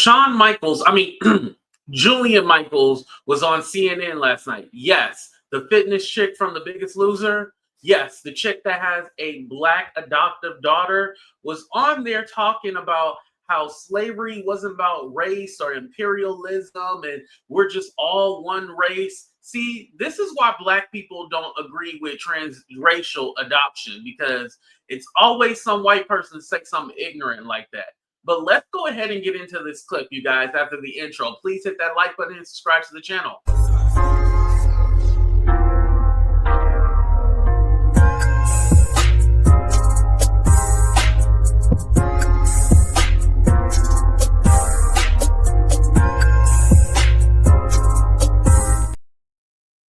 Shawn Michaels, Jillian Michaels was on CNN last night. Yes, the fitness chick from The Biggest Loser. Yes, the chick that has a black adoptive daughter was on there talking about how slavery wasn't about race or imperialism and we're just all one race. See, this is why black people don't agree with transracial adoption because it's always some white person say something ignorant like that. But let's go ahead and get into this clip, you guys, after the intro. Please hit that like button and subscribe to the channel.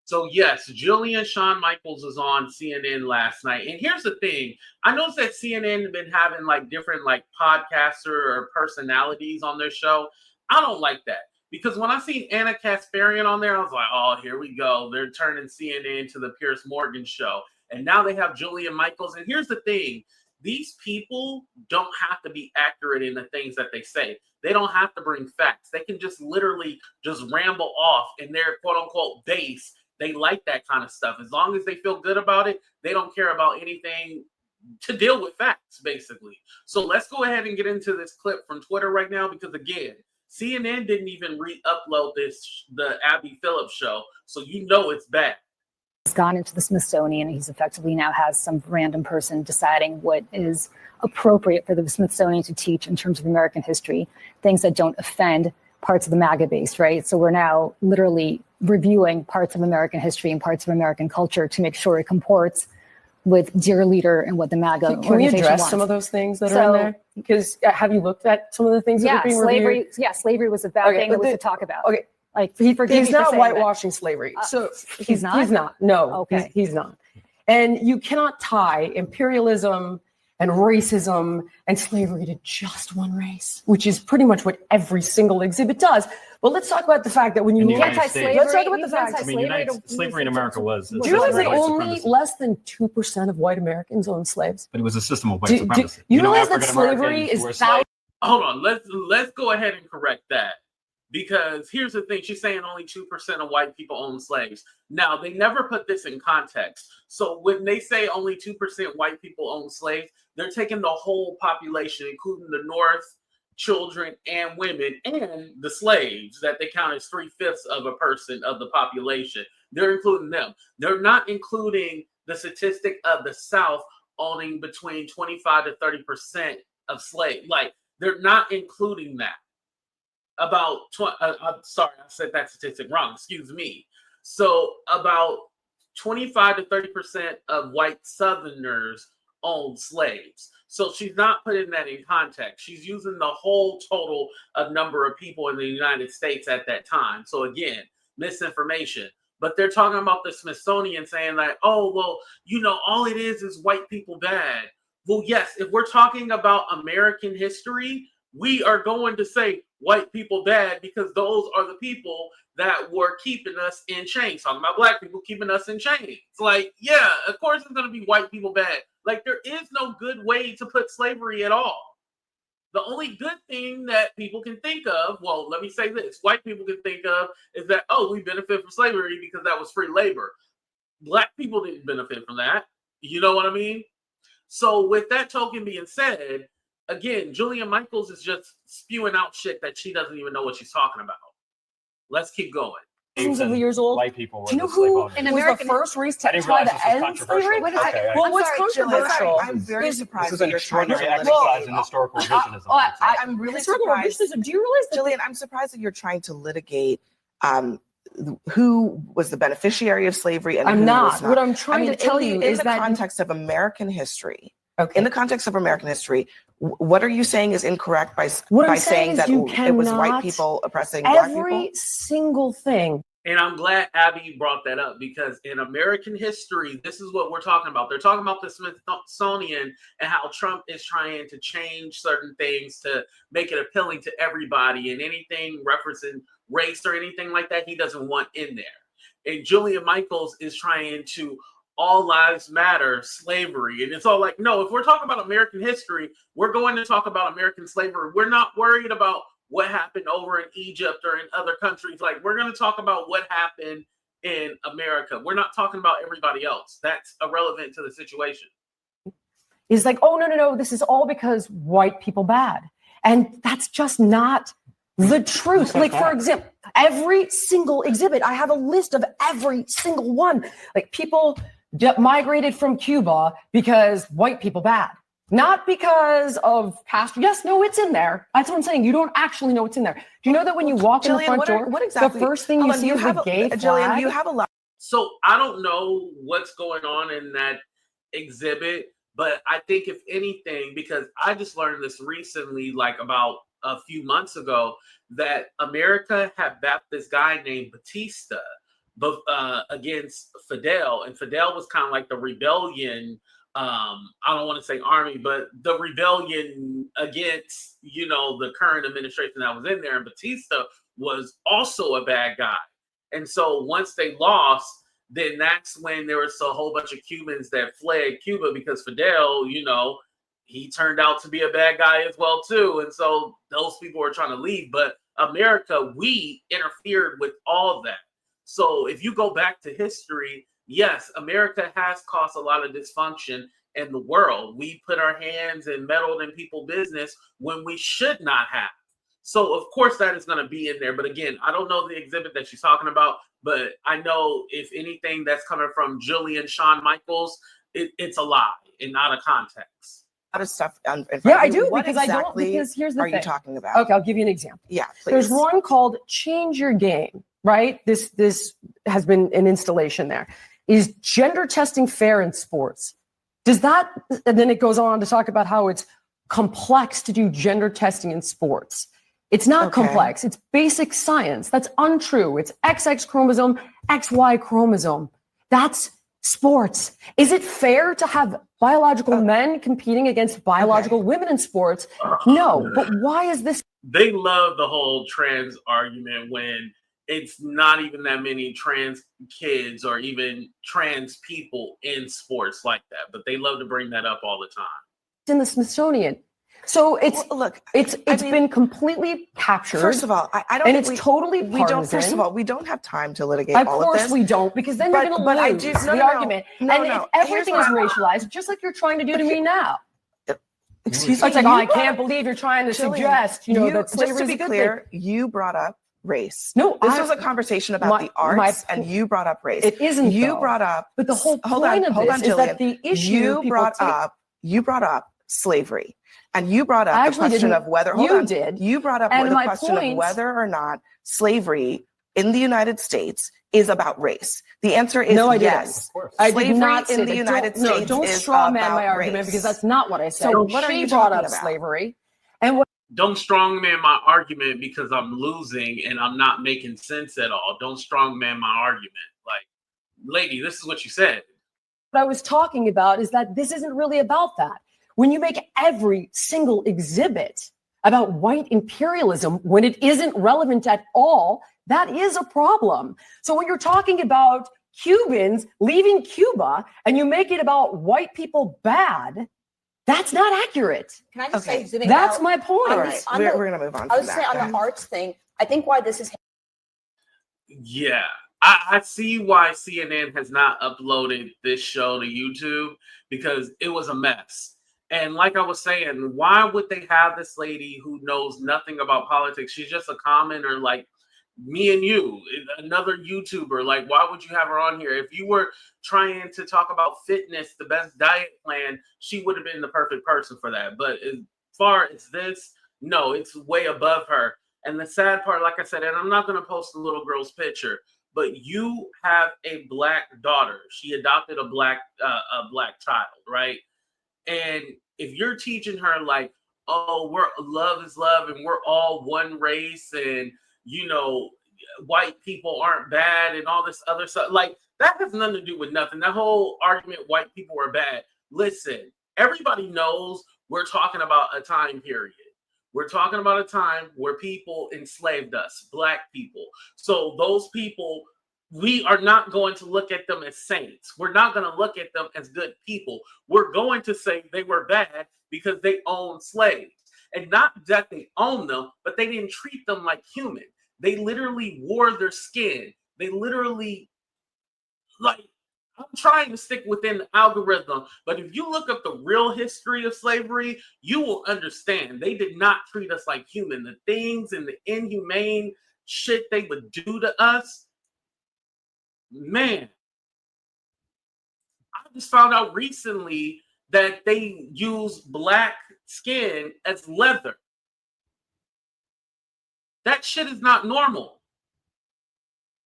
So yes, Shawn Michaels was on CNN last night. And here's the thing. I noticed that CNN have been having different podcaster or personalities on their show. I don't like that. Because when I seen Anna Kasparian on there, I was like, oh, here we go. They're turning CNN to the Piers Morgan show. And now they have Jillian Michaels. And here's the thing. These people don't have to be accurate in the things that they say. They don't have to bring facts. They can just literally just ramble off in their quote unquote base. They like that kind of stuff. As long as they feel good about it, they don't care about anything to deal with facts, basically. So let's go ahead and get into this clip from Twitter right now because, again, CNN didn't even re-upload the Abby Phillips show, so you know it's bad. He's gone into the Smithsonian. He's effectively now has some random person deciding what is appropriate for the Smithsonian to teach in terms of American history, things that don't offend parts of the MAGA base, right? So we're now literally reviewing parts of American history and parts of American culture to make sure it comports with dear leader and what the MAGA Can we address some of those things that are in there? Because have you looked at some of the things that are being reviewed? Yeah, slavery was a bad thing that we could talk about. Okay. He's not whitewashing slavery. So he's not? He's not. No, okay. He's not. And you cannot tie imperialism and racism and slavery to just one race, which is pretty much what every single exhibit does. But let's talk about the fact that when you look at slavery, let's talk about the fact. Slavery in America was. Do you realize that only less than 2% of white Americans owned slaves? But it was a system of white supremacy. You realize that slavery is Hold on, let's go ahead and correct that. Because here's the thing, she's saying only 2% of white people own slaves. Now, they never put this in context. So when they say only 2% white people own slaves, they're taking the whole population, including the North, children, and women, and the slaves that they count as 3/5 of a person of the population. They're including them. They're not including the statistic of the South owning between 25 to 30% of slaves. They're not including that. I'm sorry, I said that statistic wrong. Excuse me. So about 25 to 30% of white Southerners owned slaves. So she's not putting that in context. She's using the whole total of number of people in the United States at that time. So again, misinformation. But they're talking about the Smithsonian saying oh, well, all it is white people bad. Well, yes, if we're talking about American history, we are going to say white people bad because those are the people that were keeping us in chains. Talking about black people keeping us in chains. Yeah, of course it's going to be white people bad. There is no good way to put slavery at all. The only good thing that people can think of, well, let me say this, white people can think of is that, oh, we benefit from slavery because that was free labor. Black people didn't benefit from that. You know what I mean? So with that token being said, again, Jillian Michaels is just spewing out shit that she doesn't even know what she's talking about. Let's keep going. Thousands of years old. White people were Do you know who was the first race to try to end slavery? Wait a second. Well, what's controversial? I'm very surprised. This is an extraordinary exercise in historical revisionism. I'm really surprised. Do you realize that, Jillian, I'm surprised that you're trying to litigate who was the beneficiary of slavery and who was not. What I'm trying to tell you is in that the context of American history. Okay. In the context of American history, what are you saying is incorrect by saying that it was white people oppressing black people? Every single thing. And I'm glad Abby brought that up because in American history, this is what we're talking about. They're talking about the Smithsonian and how Trump is trying to change certain things to make it appealing to everybody, and anything referencing race or anything like that, he doesn't want in there. And Jillian Michaels is trying to all lives matter slavery. And it's all no, if we're talking about American history, we're going to talk about American slavery. We're not worried about what happened over in Egypt or in other countries. Like, we're going to talk about what happened in America. We're not talking about everybody else. That's irrelevant to the situation. Is like, oh, no, this is all because white people bad. And that's just not the truth. Like, for example, every single exhibit, I have a list of every single one. Like, people migrated from Cuba because white people bad. Not because of Castro. Yes, no, it's in there. That's what I'm saying. You don't actually know what's in there. Do you know that when you walk in the front door, what exactly, the first thing you see is the gay flag? Jillian, you have a lot. So I don't know what's going on in that exhibit, but I think if anything, because I just learned this recently, like about a few months ago, that America had backed this guy named Batista against Fidel, and Fidel was kind of like the rebellion. I don't want to say army, but the rebellion against, the current administration that was in there. And Batista was also a bad guy. And so once they lost, then that's when there was a whole bunch of Cubans that fled Cuba because Fidel, he turned out to be a bad guy as well, too. And so those people were trying to leave. But America, we interfered with all that. So if you go back to history, yes, America has caused a lot of dysfunction in the world. We put our hands and meddled in people's business when we should not have. So, of course, that is going to be in there. But again, I don't know the exhibit that she's talking about, but I know if anything that's coming from Jillian Shawn Michaels, it's a lie and not a context. A lot of stuff. Yeah, I do, what because exactly because here's the thing. Are you talking about? Okay, I'll give you an example. Yeah, please. There's one called Change Your Game, right? This has been an installation there. Is gender testing fair in sports? Does that, and then it goes on to talk about how it's complex to do gender testing in sports. It's not complex. It's basic science. That's untrue. It's XX chromosome, XY chromosome. That's sports. Is it fair to have biological men competing against biological women in sports? No. But why is this? They love the whole trans argument when it's not even that many trans kids or even trans people in sports like that. But they love to bring that up all the time. In the Smithsonian. So it's been completely captured. First of all, I don't. And it's totally partisan. We don't. First of all, we don't have time to litigate all of this. Of course we don't, because then you're going to lose the argument. If everything is racialized, just like you're trying to do to me now. Excuse me. It's like, I can't believe you're trying to suggest, that slavery is a good thing. You brought up race. No, this was a conversation about the arts, and you brought up race. It isn't. You brought up. But the whole point of this is that the issue you brought up slavery. And you brought up the question of whether you brought up the question of whether or not slavery in the United States is about race. The answer is yes. I did not say in the United States. Don't straw man my argument, because that's not what I said. So what are you brought talking up about? Slavery, and what? Don't strongman my argument because I'm losing and I'm not making sense at all. Don't strongman my argument. Like, lady, this is what you said. What I was talking about is that this isn't really about that. When you make every single exhibit about white imperialism when it isn't relevant at all, that is a problem. So when you're talking about Cubans leaving Cuba and you make it about white people bad, that's not accurate. Can I just say, that's my point. All right, we're going to move on. I was saying on the arts thing, I think why this is. Yeah, I see why CNN has not uploaded this show to YouTube, because it was a mess. And like I was saying, why would they have this lady who knows nothing about politics? She's just a commenter like me and you, another YouTuber. Like, why would you have her on here? If you were trying to talk about fitness, the best diet plan, she would have been the perfect person for that. But as far as this, no, it's way above her. And the sad part, like I said, and I'm not going to post the little girl's picture, but you have a black daughter. She adopted a black child, right? And if you're teaching her like, oh, love is love and we're all one race and, white people aren't bad and all this other stuff, like that has nothing to do with nothing. That whole argument, white people are bad. Listen, everybody knows we're talking about a time period. We're talking about a time where people enslaved us, black people. So those people, we are not going to look at them as saints. We're not going to look at them as good people. We're going to say they were bad because they owned slaves. And not that they owned them, but they didn't treat them like human. They literally wore their skin. They literally, like, I'm trying to stick within the algorithm, but if you look up the real history of slavery, you will understand they did not treat us like human. The things and the inhumane shit they would do to us, man. I just found out recently that they use black skin as leather. That shit is not normal.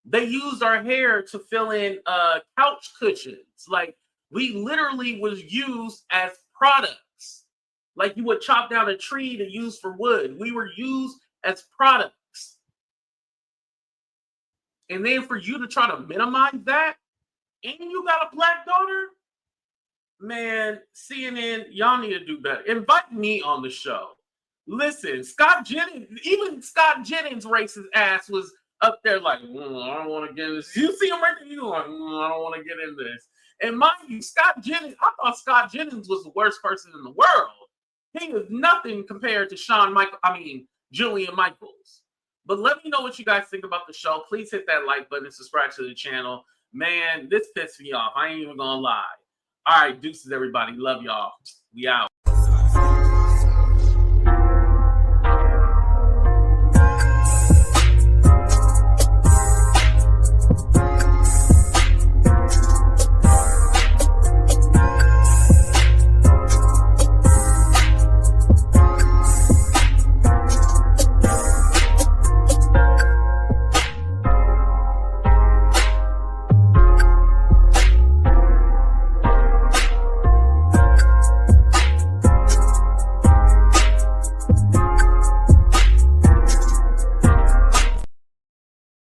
They used our hair to fill in couch cushions. Like, we literally was used as products. Like, you would chop down a tree to use for wood. We were used as products. And then for you to try to minimize that, and you got a black daughter, man, CNN, y'all need to do better. Invite me on the show. Listen, Scott Jennings, even Scott Jennings' racist ass was up there like, I don't want to get in this. You see him right there, you like, I don't want to get in this. And mind you, Scott Jennings, I thought Scott Jennings was the worst person in the world. He is nothing compared to Jillian Michaels. But let me know what you guys think about the show. Please hit that like button and subscribe to the channel. Man, this pissed me off. I ain't even gonna lie. All right, deuces, everybody. Love y'all. We out.